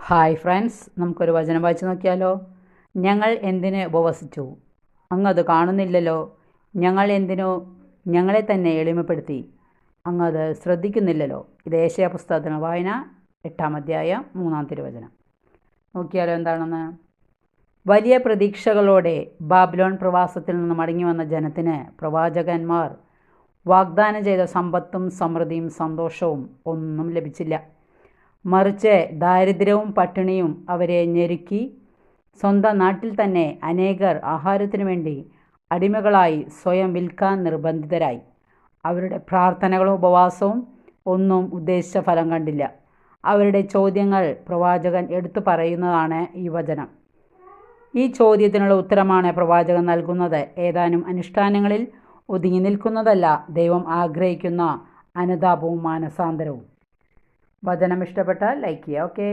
Hi friends, നമുക്കൊരു വചനം വായിച്ച് നോക്കിയാലോ. ഞങ്ങൾ എന്തിന് ഉപവസിച്ചു, അങ്ങത് കാണുന്നില്ലല്ലോ. ഞങ്ങൾ എന്തിനു ഞങ്ങളെ തന്നെ എളിമപ്പെടുത്തി, അങ്ങത് ശ്രദ്ധിക്കുന്നില്ലല്ലോ. ഇത് ഏശയ്യാ പുസ്തകത്തിന് വായന 8-ാം അധ്യായം 3-ാം തിരുവചനം. നോക്കിയാലോ എന്താണെന്ന്. വലിയ പ്രതീക്ഷകളോടെ ബാബിലോൺ പ്രവാസത്തിൽ നിന്ന് മടങ്ങി വന്ന ജനത്തിന് പ്രവാചകന്മാർ വാഗ്ദാനം ചെയ്ത സമ്പത്തും സമൃദ്ധിയും സന്തോഷവും ഒന്നും ലഭിച്ചില്ല. മറിച്ച് ദാരിദ്ര്യവും പട്ടിണിയും അവരെ ഞെരുക്കി. സ്വന്തം നാട്ടിൽ തന്നെ അനേകർ ആഹാരത്തിനു വേണ്ടി അടിമകളായി സ്വയം വിൽക്കാൻ നിർബന്ധിതരായി. അവരുടെ പ്രാർത്ഥനകളും ഉപവാസവും ഒന്നും ഉദ്ദേശിച്ച ഫലം കണ്ടില്ല. അവരുടെ ചോദ്യങ്ങൾ പ്രവാചകൻ എടുത്തു പറയുന്നതാണ് ഈ വചനം. ഈ ചോദ്യത്തിനുള്ള ഉത്തരമാണ് പ്രവാചകൻ നൽകുന്നത്. ഏതാനും അനുഷ്ഠാനങ്ങളിൽ ഒതുങ്ങി നിൽക്കുന്നതല്ല ദൈവം ആഗ്രഹിക്കുന്ന അനുതാപവും മാനസാന്തരവും. വചനം ഇഷ്ടപ്പെട്ടാൽ ലൈക്ക് ചെയ്യുക. ഓക്കെ.